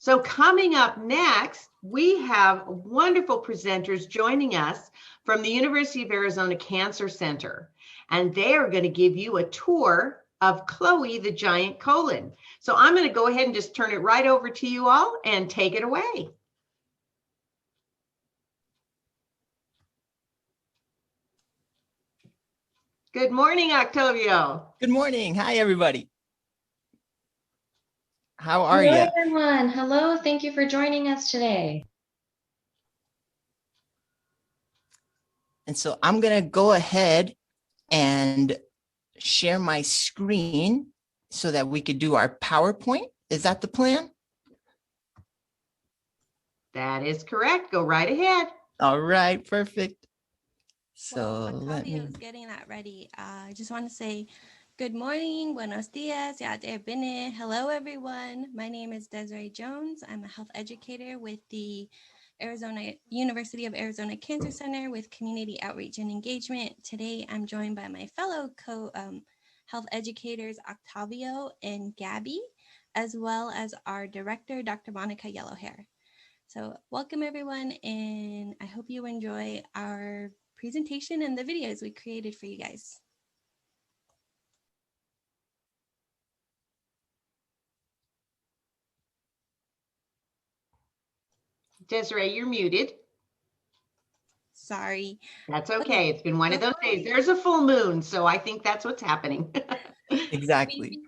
So coming up next, we have wonderful presenters joining us from the University of Arizona Cancer Center, and they are going to give you a tour of Chloe the giant colon. So I'm going to go ahead and just turn it right over to you all and take it away. Good morning, Octavio. Good morning. Hi, everybody. How are you? Hello, everyone. Hello. Thank you for joining us today. And so I'm going to go ahead and share my screen so that we could do our PowerPoint. Is that the plan? That is correct. Go right ahead. All right, perfect. So Well, let me. is getting that ready. I just want to say good morning, buenos dias, hello everyone. My name is Desiree Jones. I'm a health educator with the University of Arizona Cancer Center with Community Outreach and Engagement. Today, I'm joined by my fellow health educators, Octavio and Gabby, as well as our director, Dr. Monica Yellowhair. So welcome everyone, and I hope you enjoy our presentation and the videos we created for you guys. Desiree, you're muted. Sorry. That's okay. It's been one of those days. There's a full moon, so I think that's what's happening. Exactly.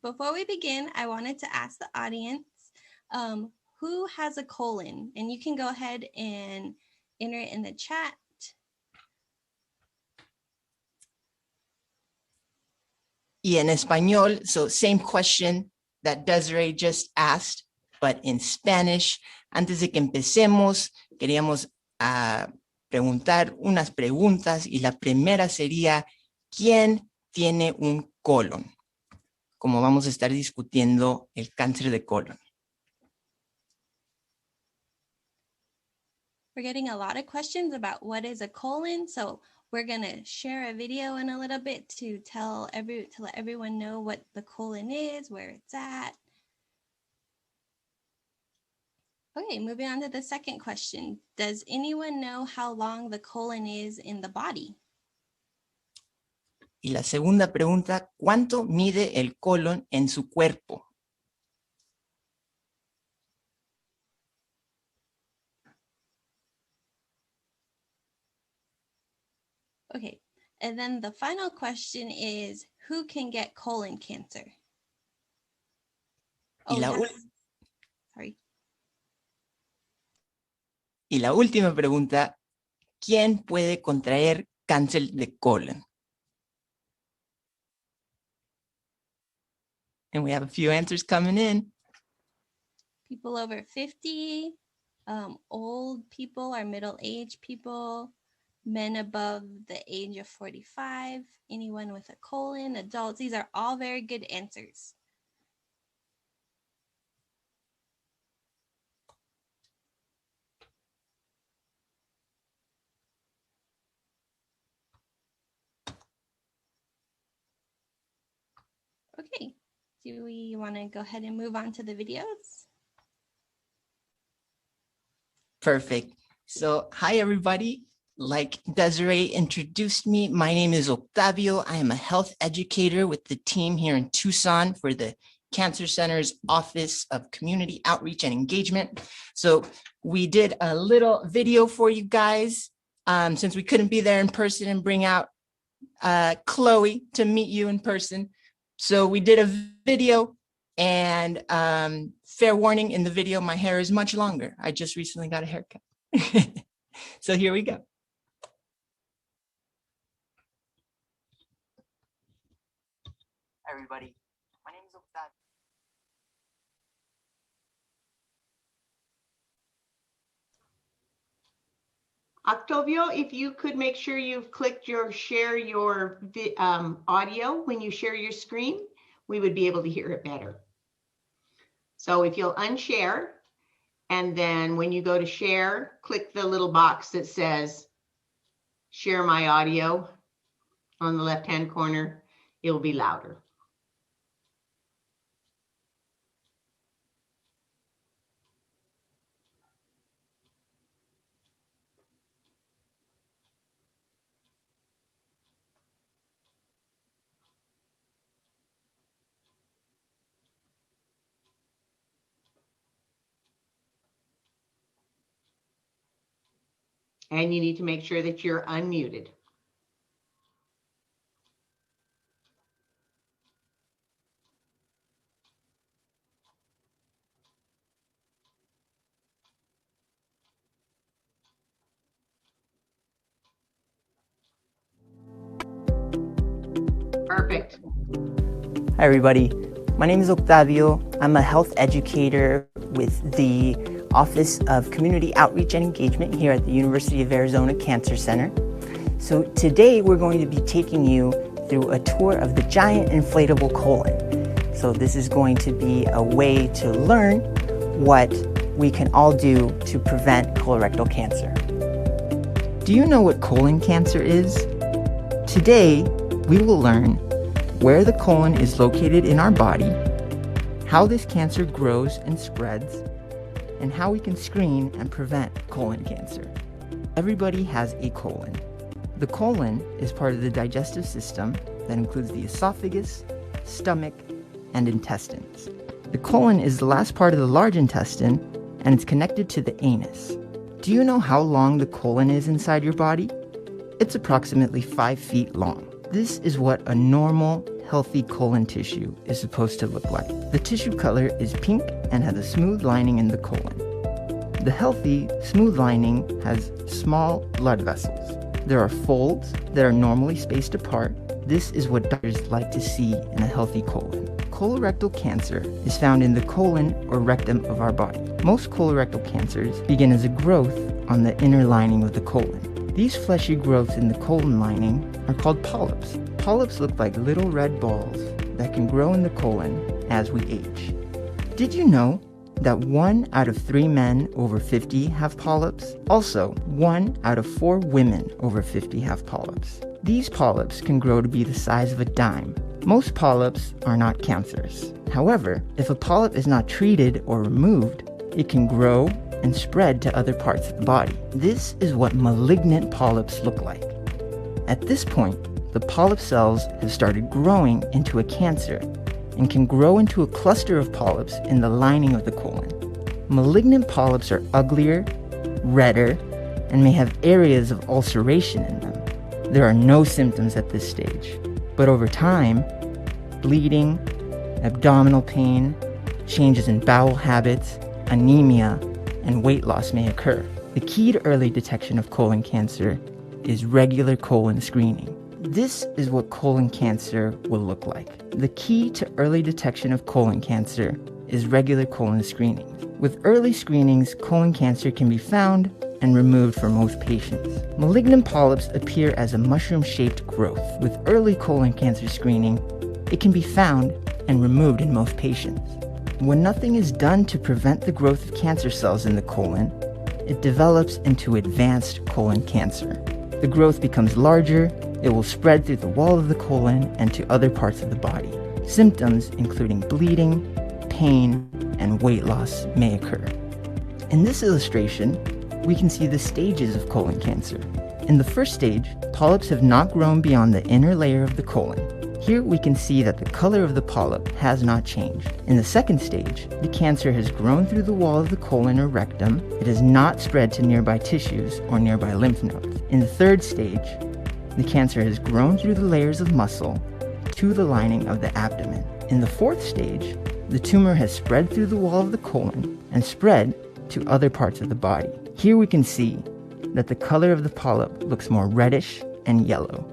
Before we begin, I wanted to ask the audience, who has a colon? And you can go ahead and enter it in the chat. Y en español, so same question that Desiree just asked, but in Spanish. Antes de que empecemos, queríamos preguntar unas preguntas y la primera sería, ¿quién tiene un colon? Como vamos a estar discutiendo el cáncer de colon. We're getting a lot of questions about what is a colon, so we're going to share a video in a little bit to let everyone know what the colon is, where it's at. Okay, moving on to the second question. Does anyone know how long the colon is in the body? Y la segunda pregunta, ¿cuánto mide el colon en su cuerpo? Okay, and then the final question is, who can get colon cancer? Sorry. Y la última pregunta, ¿quién puede contraer cáncer de colon? And we have a few answers coming in. People over 50, old people or middle-aged people, men above the age of 45, anyone with a colon, adults. These are all very good answers. Okay, do we want to go ahead and move on to the videos? Perfect. So, hi, everybody. Like Desiree introduced me, my name is Octavio. I am a health educator with the team here in Tucson for the Cancer Center's Office of Community Outreach and Engagement. So we did a little video for you guys since we couldn't be there in person and bring out Chloe to meet you in person. So we did a video, and fair warning, in the video, my hair is much longer. I just recently got a haircut. So here we go. Hi, everybody. My name is Octavio. Octavio, if you could make sure you've clicked share your audio when you share your screen, we would be able to hear it better. So if you'll unshare, and then when you go to share, click the little box that says share my audio on the left-hand corner, it'll be louder. And you need to make sure that you're unmuted. Perfect. Hi, everybody. My name is Octavio. I'm a health educator with the Office of Community Outreach and Engagement here at the University of Arizona Cancer Center. So today we're going to be taking you through a tour of the giant inflatable colon. So this is going to be a way to learn what we can all do to prevent colorectal cancer. Do you know what colon cancer is? Today, we will learn where the colon is located in our body, how this cancer grows and spreads, and how we can screen and prevent colon cancer. Everybody has a colon. The colon is part of the digestive system that includes the esophagus, stomach, and intestines. The colon is the last part of the large intestine, and it's connected to the anus. Do you know how long the colon is inside your body? It's approximately 5 feet long. This is what a normal, healthy colon tissue is supposed to look like. The tissue color is pink and has a smooth lining in the colon. The healthy, smooth lining has small blood vessels. There are folds that are normally spaced apart. This is what doctors like to see in a healthy colon. Colorectal cancer is found in the colon or rectum of our body. Most colorectal cancers begin as a growth on the inner lining of the colon. These fleshy growths in the colon lining are called polyps. Polyps look like little red balls that can grow in the colon as we age. Did you know that 1 out of 3 men over 50 have polyps? Also, 1 out of 4 women over 50 have polyps. These polyps can grow to be the size of a dime. Most polyps are not cancerous. However, if a polyp is not treated or removed, it can grow and spread to other parts of the body. This is what malignant polyps look like. At this point, the polyp cells have started growing into a cancer and can grow into a cluster of polyps in the lining of the colon. Malignant polyps are uglier, redder, and may have areas of ulceration in them. There are no symptoms at this stage, but over time, bleeding, abdominal pain, changes in bowel habits, anemia, and weight loss may occur. The key to early detection of colon cancer is regular colon screening. This is what colon cancer will look like. The key to early detection of colon cancer is regular colon screening. With early screenings, colon cancer can be found and removed for most patients. Malignant polyps appear as a mushroom-shaped growth. With early colon cancer screening, it can be found and removed in most patients. When nothing is done to prevent the growth of cancer cells in the colon, it develops into advanced colon cancer. The growth becomes larger, it will spread through the wall of the colon and to other parts of the body. Symptoms including bleeding, pain, and weight loss may occur. In this illustration, we can see the stages of colon cancer. In the first stage, polyps have not grown beyond the inner layer of the colon. Here we can see that the color of the polyp has not changed. In the second stage, the cancer has grown through the wall of the colon or rectum. It has not spread to nearby tissues or nearby lymph nodes. In the third stage, the cancer has grown through the layers of muscle to the lining of the abdomen. In the fourth stage, the tumor has spread through the wall of the colon and spread to other parts of the body. Here we can see that the color of the polyp looks more reddish and yellow.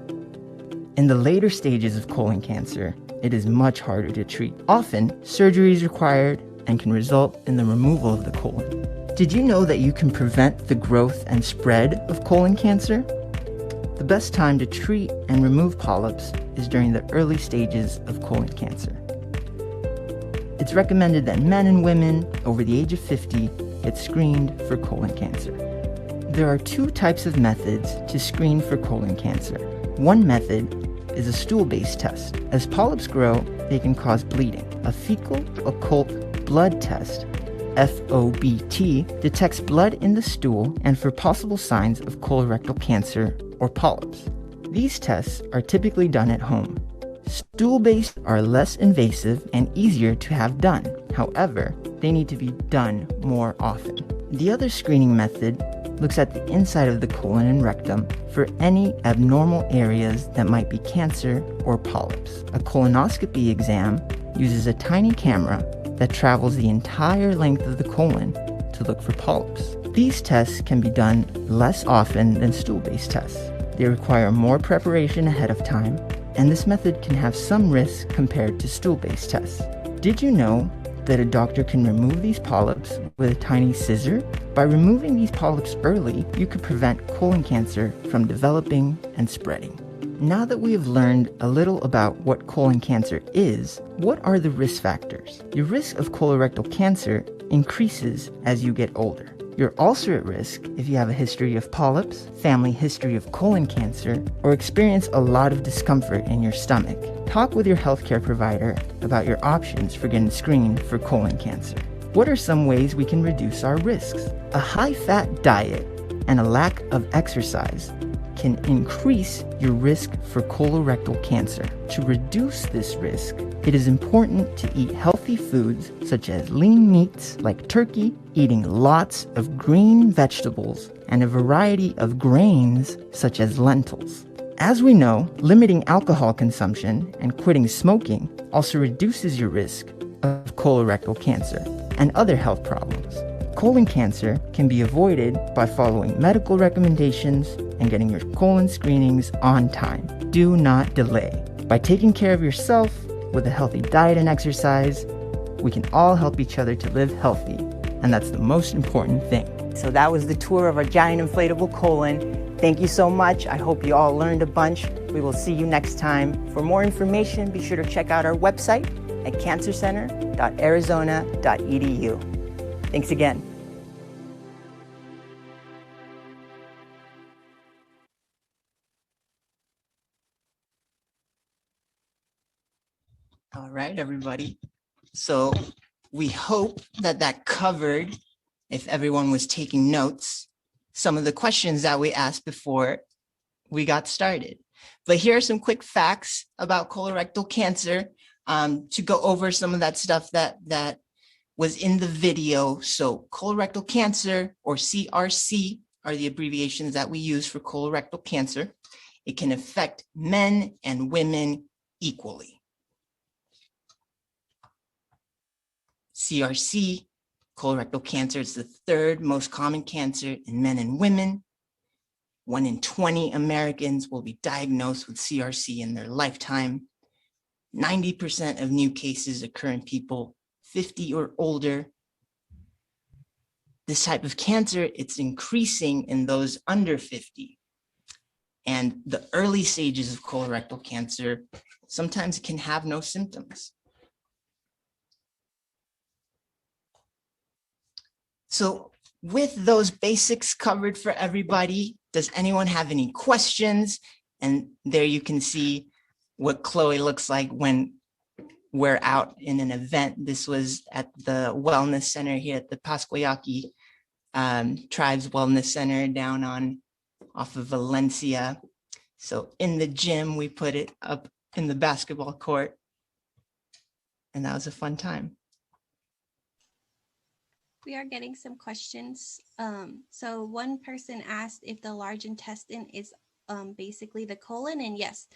In the later stages of colon cancer, it is much harder to treat. Often, surgery is required and can result in the removal of the colon. Did you know that you can prevent the growth and spread of colon cancer? The best time to treat and remove polyps is during the early stages of colon cancer. It's recommended that men and women over the age of 50 get screened for colon cancer. There are 2 types of methods to screen for colon cancer. One method is a stool-based test. As polyps grow, they can cause bleeding. A fecal occult blood test, FOBT, detects blood in the stool and for possible signs of colorectal cancer or polyps. These tests are typically done at home. Stool-based are less invasive and easier to have done. However, they need to be done more often. The other screening method looks at the inside of the colon and rectum for any abnormal areas that might be cancer or polyps. A colonoscopy exam uses a tiny camera that travels the entire length of the colon to look for polyps. These tests can be done less often than stool-based tests. They require more preparation ahead of time, and this method can have some risk compared to stool-based tests. Did you know that a doctor can remove these polyps with a tiny scissor? By removing these polyps early, you could prevent colon cancer from developing and spreading. Now that we have learned a little about what colon cancer is, what are the risk factors? Your risk of colorectal cancer increases as you get older. You're also at risk if you have a history of polyps, family history of colon cancer, or experience a lot of discomfort in your stomach. Talk with your healthcare provider about your options for getting screened for colon cancer. What are some ways we can reduce our risks? A high-fat diet and a lack of exercise can increase your risk for colorectal cancer. To reduce this risk, it is important to eat healthy foods such as lean meats like turkey, eating lots of green vegetables, and a variety of grains such as lentils. As we know, limiting alcohol consumption and quitting smoking also reduces your risk of colorectal cancer and other health problems. Colon cancer can be avoided by following medical recommendations and getting your colon screenings on time. Do not delay. By taking care of yourself with a healthy diet and exercise, we can all help each other to live healthy, and that's the most important thing. So that was the tour of our giant inflatable colon. Thank you so much. I hope you all learned a bunch. We will see you next time. For more information, be sure to check out our website at cancercenter.arizona.edu. Thanks again. All right, everybody. So we hope that that covered, if everyone was taking notes, some of the questions that we asked before we got started. But here are some quick facts about colorectal cancer to go over some of that stuff that was in the video. So colorectal cancer, or CRC, are the abbreviations that we use for colorectal cancer. It can affect men and women equally. CRC, colorectal cancer, is the third most common cancer in men and women. 1 in 20 Americans will be diagnosed with CRC in their lifetime. 90% of new cases occur in people 50 or older. This type of cancer, it's increasing in those under 50. And the early stages of colorectal cancer sometimes can have no symptoms. So with those basics covered for everybody, does anyone have any questions? And there you can see what Chloe looks like when we're out in an event. This was at the Wellness Center here at the Pascuayaki Tribes Wellness Center down off of Valencia. So in the gym, we put it up in the basketball court, and that was a fun time. We are getting some questions. So one person asked if the large intestine is basically the colon, and yes,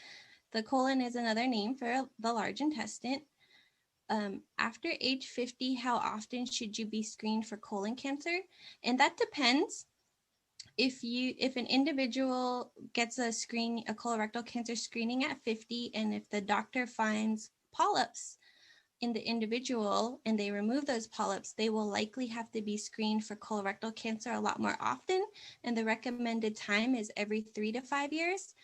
the colon is another name for the large intestine. After age 50, how often should you be screened for colon cancer? And that depends. If an individual gets a colorectal cancer screening at 50, and if the doctor finds polyps in the individual and they remove those polyps, they will likely have to be screened for colorectal cancer a lot more often. And the recommended time is every 3 to 5 years.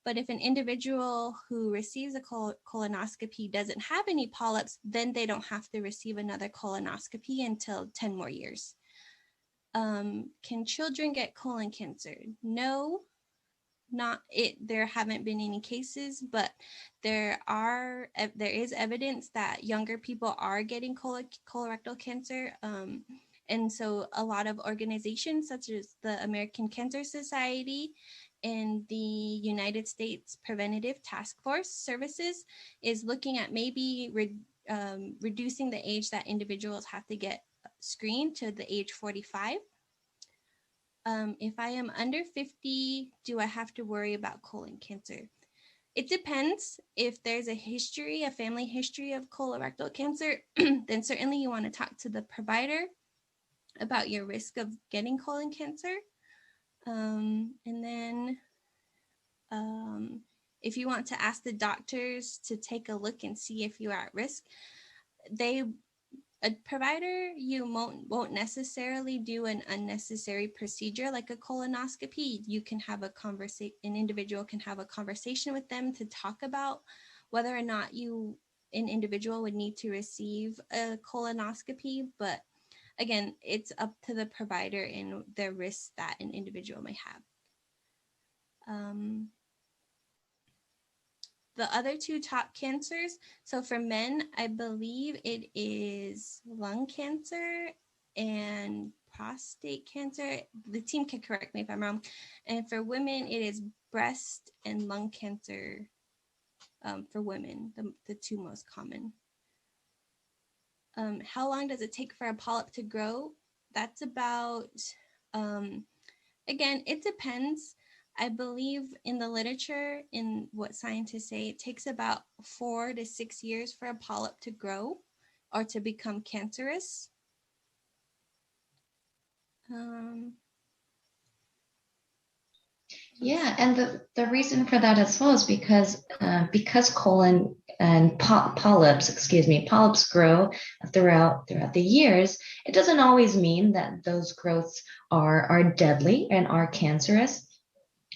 But if an individual who receives a colonoscopy doesn't have any polyps, then they don't have to receive another colonoscopy until 10 more years. Can children get colon cancer? No, not it. There haven't been any cases, but there is evidence that younger people are getting colorectal cancer. And so a lot of organizations such as the American Cancer Society and the United States Preventative Task Force Services is looking at maybe reducing the age that individuals have to get screened to the age 45. If I am under 50, do I have to worry about colon cancer? It depends. If there's a family history of colorectal cancer, then certainly you want to talk to the provider about your risk of getting colon cancer. And then if you want to ask the doctors to take a look and see if you are at risk, a provider, you won't necessarily do an unnecessary procedure like a colonoscopy. You can have an individual can have a conversation with them to talk about whether or not an individual would need to receive a colonoscopy. But again, it's up to the provider and the risks that an individual may have. The other two top cancers, so for men, I believe it is lung cancer and prostate cancer. The team can correct me if I'm wrong. And for women, it is breast and lung cancer for women, the two most common. How long does it take for a polyp to grow? That's about, again, it depends. I believe in the literature, in what scientists say, it takes about 4 to 6 years for a polyp to grow or to become cancerous. Yeah, and the reason for that as well is because colon and polyps grow throughout the years. It doesn't always mean that those growths are deadly and are cancerous.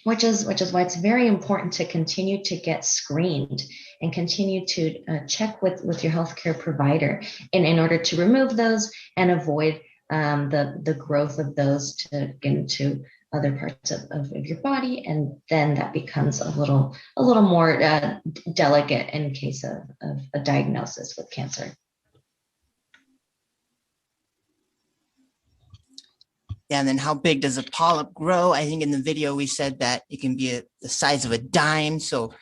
Which is why it's very important to continue to get screened and continue to check with your healthcare provider in order to remove those and avoid the growth of those to get into other parts of your body, and then that becomes a little more delicate in case of a diagnosis with cancer. Yeah, and then how big does a polyp grow? I think in the video we said that it can be the size of a dime, so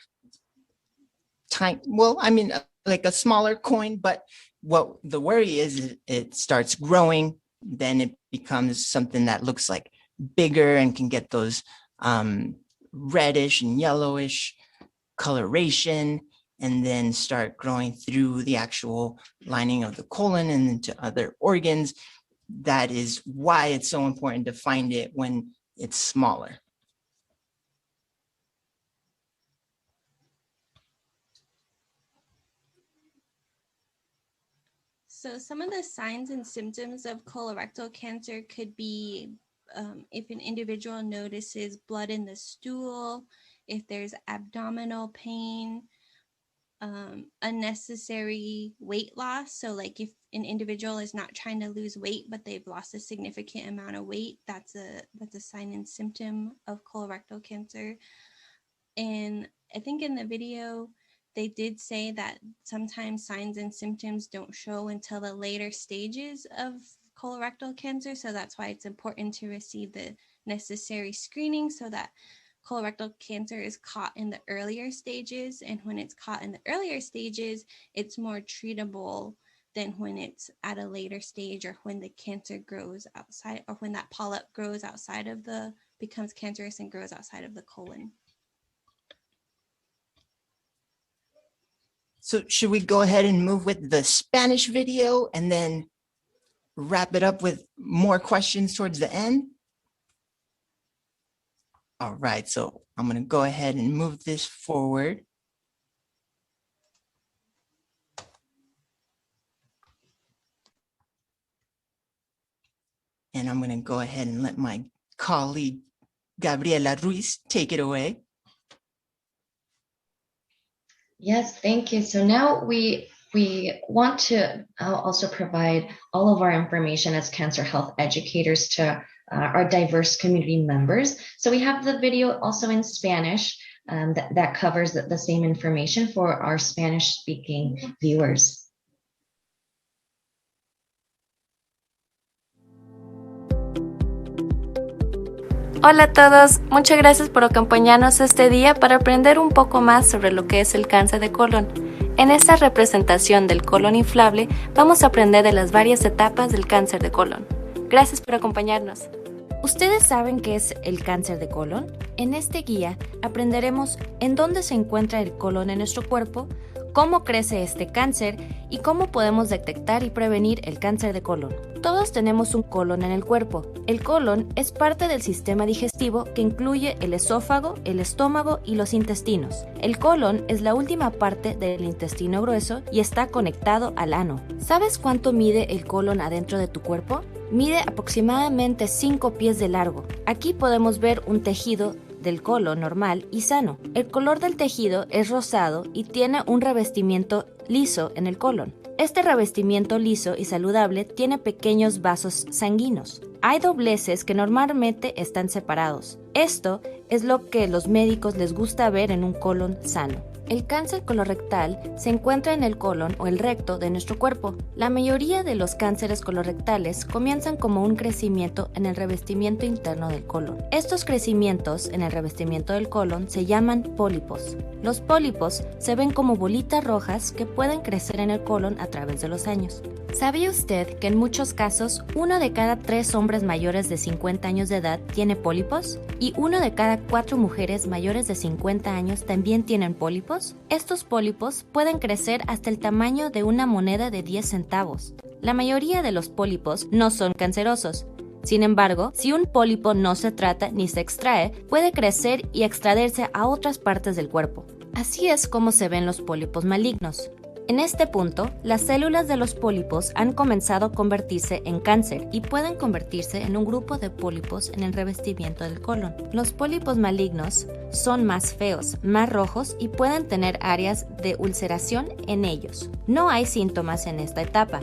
tiny. Well, I mean, like a smaller coin. But what the worry is, it starts growing, then it becomes something that looks like bigger and can get those reddish and yellowish coloration, and then start growing through the actual lining of the colon and into other organs. That is why it's so important to find it when it's smaller. So some of the signs and symptoms of colorectal cancer could be if an individual notices blood in the stool, if there's abdominal pain, unnecessary weight loss. So like if an individual is not trying to lose weight, but they've lost a significant amount of weight, that's a sign and symptom of colorectal cancer. And I think in the video, they did say that sometimes signs and symptoms don't show until the later stages of colorectal cancer. So that's why it's important to receive the necessary screening so that colorectal cancer is caught in the earlier stages. And when it's caught in the earlier stages, it's more treatable than when it's at a later stage, or when the cancer grows outside, or when that polyp grows outside of becomes cancerous and grows outside of the colon. So should we go ahead and move with the Spanish video and then wrap it up with more questions towards the end? All right, so I'm going to go ahead and move this forward. And I'm going to go ahead and let my colleague, Gabriela Ruiz, take it away. Yes, thank you. So now we want to also provide all of our information as cancer health educators to our diverse community members. So we have the video also in Spanish that covers the same information for our Spanish-speaking viewers. Hola a todos, muchas gracias por acompañarnos este día para aprender un poco más sobre lo que es el cáncer de colon. En esta representación del colon inflable vamos a aprender de las varias etapas del cáncer de colon. Gracias por acompañarnos. ¿Ustedes saben qué es el cáncer de colon? En este guía aprenderemos en dónde se encuentra el colon en nuestro cuerpo, cómo crece este cáncer y cómo podemos detectar y prevenir el cáncer de colon. Todos tenemos un colon en el cuerpo. El colon es parte del sistema digestivo que incluye el esófago, el estómago y los intestinos. El colon es la última parte del intestino grueso y está conectado al ano. ¿Sabes cuánto mide el colon adentro de tu cuerpo? Mide aproximadamente 5 pies de largo. Aquí podemos ver un tejido del colon normal y sano. El color del tejido es rosado y tiene un revestimiento liso en el colon. Este revestimiento liso y saludable tiene pequeños vasos sanguíneos. Hay dobleces que normalmente están separados. Esto es lo que los médicos les gusta ver en un colon sano. El cáncer colorectal se encuentra en el colon o el recto de nuestro cuerpo. La mayoría de los cánceres colorectales comienzan como un crecimiento en el revestimiento interno del colon. Estos crecimientos en el revestimiento del colon se llaman pólipos. Los pólipos se ven como bolitas rojas que pueden crecer en el colon a través de los años. ¿Sabía usted que en muchos casos 1 de cada 3 hombres mayores de 50 años de edad tiene pólipos? ¿Y 1 de cada 4 mujeres mayores de 50 años también tienen pólipos? Estos pólipos pueden crecer hasta el tamaño de una moneda de 10 centavos. La mayoría de los pólipos no son cancerosos. Sin embargo, si un pólipo no se trata ni se extrae, puede crecer y extraerse a otras partes del cuerpo. Así es como se ven los pólipos malignos. En este punto, las células de los pólipos han comenzado a convertirse en cáncer y pueden convertirse en un grupo de pólipos en el revestimiento del colon. Los pólipos malignos son más feos, más rojos y pueden tener áreas de ulceración en ellos. No hay síntomas en esta etapa,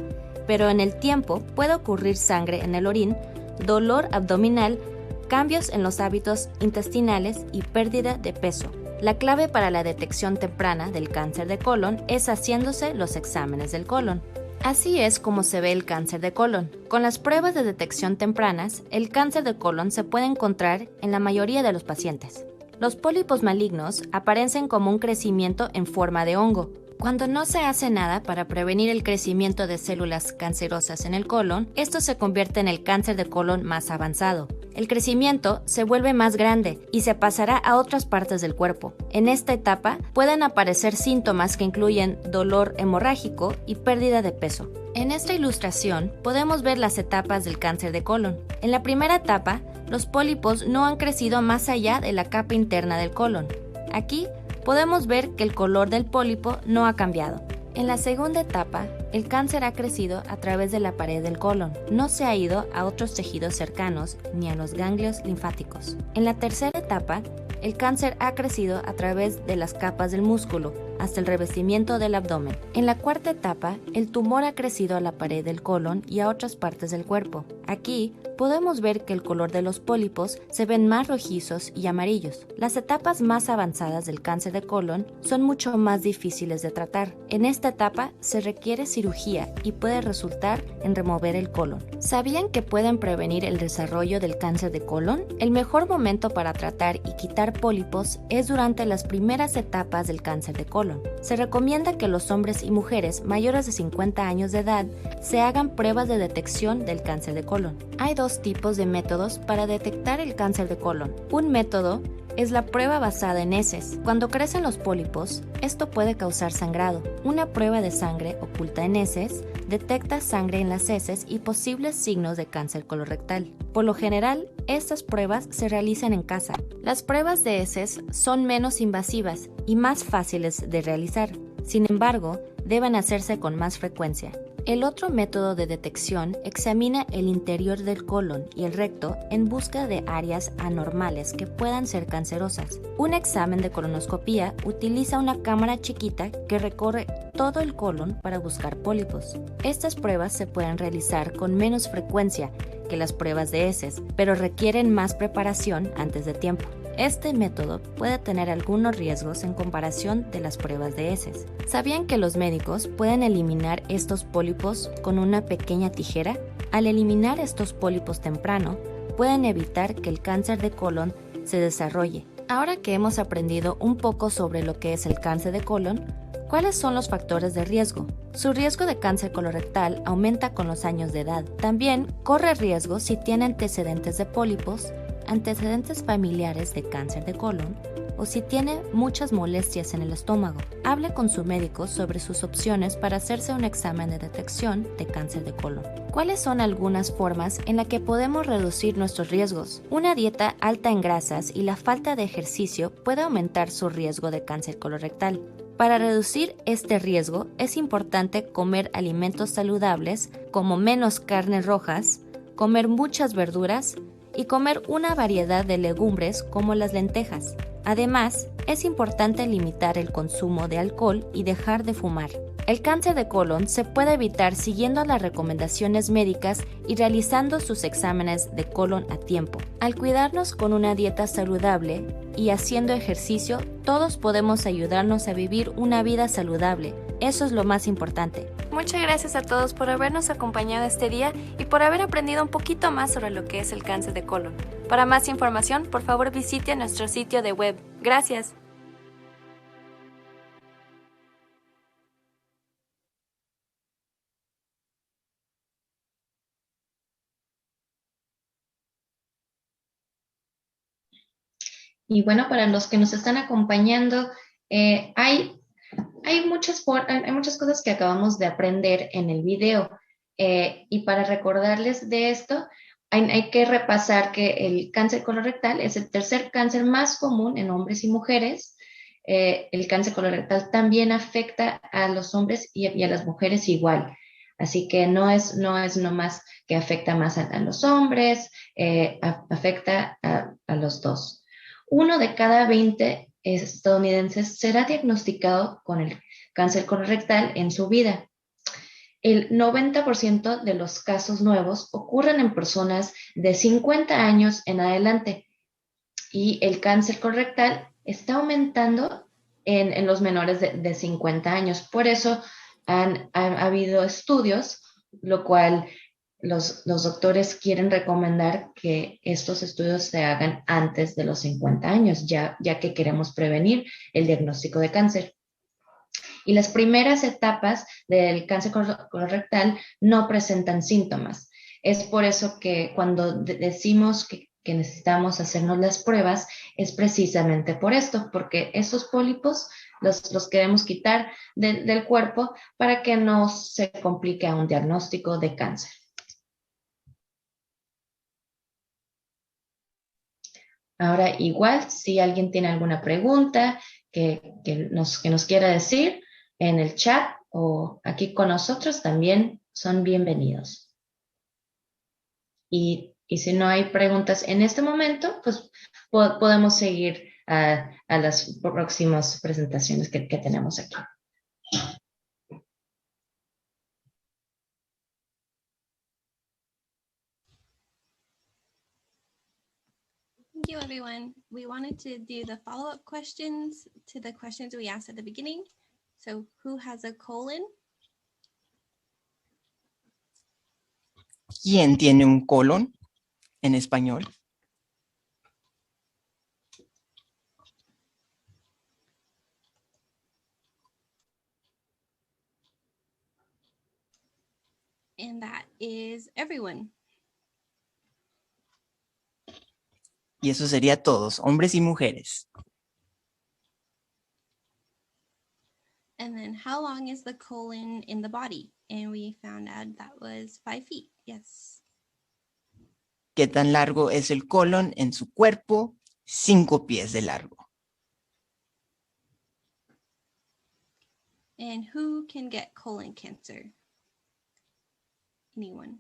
pero en el tiempo puede ocurrir sangre en el orín, dolor abdominal, cambios en los hábitos intestinales y pérdida de peso. La clave para la detección temprana del cáncer de colon es haciéndose los exámenes del colon. Así es como se ve el cáncer de colon. Con las pruebas de detección tempranas, el cáncer de colon se puede encontrar en la mayoría de los pacientes. Los pólipos malignos aparecen como un crecimiento en forma de hongo. Cuando no se hace nada para prevenir el crecimiento de células cancerosas en el colon, esto se convierte en el cáncer de colon más avanzado. El crecimiento se vuelve más grande y se pasará a otras partes del cuerpo. En esta etapa pueden aparecer síntomas que incluyen dolor hemorrágico y pérdida de peso. En esta ilustración podemos ver las etapas del cáncer de colon. En la primera etapa, los pólipos no han crecido más allá de la capa interna del colon. Aquí podemos ver que el color del pólipo no ha cambiado. En la segunda etapa, el cáncer ha crecido a través de la pared del colon. No se ha ido a otros tejidos cercanos ni a los ganglios linfáticos. En la tercera etapa, el cáncer ha crecido a través de las capas del músculo hasta el revestimiento del abdomen. En la cuarta etapa, el tumor ha crecido a la pared del colon y a otras partes del cuerpo. Aquí podemos ver que el color de los pólipos se ven más rojizos y amarillos. Las etapas más avanzadas del cáncer de colon son mucho más difíciles de tratar. En esta etapa se requiere cirugía y puede resultar en remover el colon. ¿Sabían que pueden prevenir el desarrollo del cáncer de colon? El mejor momento para tratar y quitar pólipos es durante las primeras etapas del cáncer de colon. Se recomienda que los hombres y mujeres mayores de 50 años de edad se hagan pruebas de detección del cáncer de colon. Hay 2 tipos de métodos para detectar el cáncer de colon. Un método es la prueba basada en heces. Cuando crecen los pólipos, esto puede causar sangrado. Una prueba de sangre oculta en heces detecta sangre en las heces y posibles signos de cáncer colorectal. Por lo general, estas pruebas se realizan en casa. Las pruebas de heces son menos invasivas y más fáciles de realizar. Sin embargo, deben hacerse con más frecuencia. El otro método de detección examina el interior del colon y el recto en busca de áreas anormales que puedan ser cancerosas. Un examen de colonoscopía utiliza una cámara chiquita que recorre todo el colon para buscar pólipos. Estas pruebas se pueden realizar con menos frecuencia que las pruebas de heces, pero requieren más preparación antes de tiempo. Este método puede tener algunos riesgos en comparación de las pruebas de heces. ¿Sabían que los médicos pueden eliminar estos pólipos con una pequeña tijera? Al eliminar estos pólipos temprano, pueden evitar que el cáncer de colon se desarrolle. Ahora que hemos aprendido un poco sobre lo que es el cáncer de colon, ¿Cuáles son los factores de riesgo? Su riesgo de cáncer colorectal aumenta con los años de edad. También corre riesgo si tiene antecedentes de pólipos, antecedentes familiares de cáncer de colon o si tiene muchas molestias en el estómago. Hable con su médico sobre sus opciones para hacerse un examen de detección de cáncer de colon. ¿Cuáles son algunas formas en las que podemos reducir nuestros riesgos? Una dieta alta en grasas y la falta de ejercicio puede aumentar su riesgo de cáncer colorectal. Para reducir este riesgo es importante comer alimentos saludables como menos carnes rojas, comer muchas verduras y comer una variedad de legumbres como las lentejas. Además, es importante limitar el consumo de alcohol y dejar de fumar. El cáncer de colon se puede evitar siguiendo las recomendaciones médicas y realizando sus exámenes de colon a tiempo. Al cuidarnos con una dieta saludable y haciendo ejercicio, todos podemos ayudarnos a vivir una vida saludable. Eso es lo más importante. Muchas gracias a todos por habernos acompañado este día y por haber aprendido un poquito más sobre lo que es el cáncer de colon. Para más información, por favor visite nuestro sitio de web. Gracias. Y bueno, para los que nos están acompañando, hay muchas cosas que acabamos de aprender en el video. Y para recordarles de esto, hay que repasar que el cáncer colorectal es el tercer cáncer más común en hombres y mujeres. El cáncer colorectal también afecta a los hombres y a las mujeres igual. Así que no es nomás que afecta más a los hombres, afecta a los dos. 1 de cada 20 estadounidenses será diagnosticado con el cáncer colorectal en su vida. El 90% de los casos nuevos ocurren en personas de 50 años en adelante y el cáncer colorectal está aumentando en los menores de 50 años. Por eso ha habido estudios, lo cual los doctores quieren recomendar que estos estudios se hagan antes de los 50 años, ya que queremos prevenir el diagnóstico de cáncer. Y las primeras etapas del cáncer colorectal no presentan síntomas. Es por eso que cuando decimos que necesitamos hacernos las pruebas, es precisamente por esto, porque esos pólipos los queremos quitar del cuerpo para que no se complique a un diagnóstico de cáncer. Ahora, igual, si alguien tiene alguna pregunta que nos quiera decir en el chat o aquí con nosotros, también son bienvenidos. Y si no hay preguntas en este momento, pues podemos seguir a las próximas presentaciones que tenemos aquí. Thank you, everyone. We wanted to do the follow-up questions to the questions we asked at the beginning. So, who has a colon? ¿Quién tiene un colon en español? And that is everyone. Y eso sería todos, hombres y mujeres. And then how long is the colon in the body? And we found out that was 5 feet. Yes. ¿Qué tan largo es el colon en su cuerpo? 5 pies de largo. And who can get colon cancer? Anyone?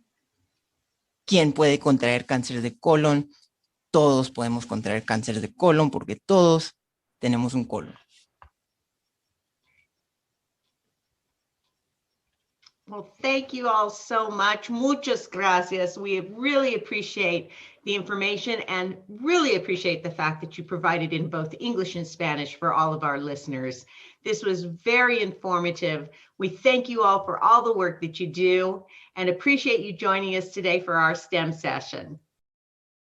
¿Quién puede contraer cáncer de colon? Todos podemos contraer cáncer de colon porque todos tenemos un colon. Well, thank you all so much. Muchas gracias. We really appreciate the information and really appreciate the fact that you provided in both English and Spanish for all of our listeners. This was very informative. We thank you all for all the work that you do and appreciate you joining us today for our STEM session.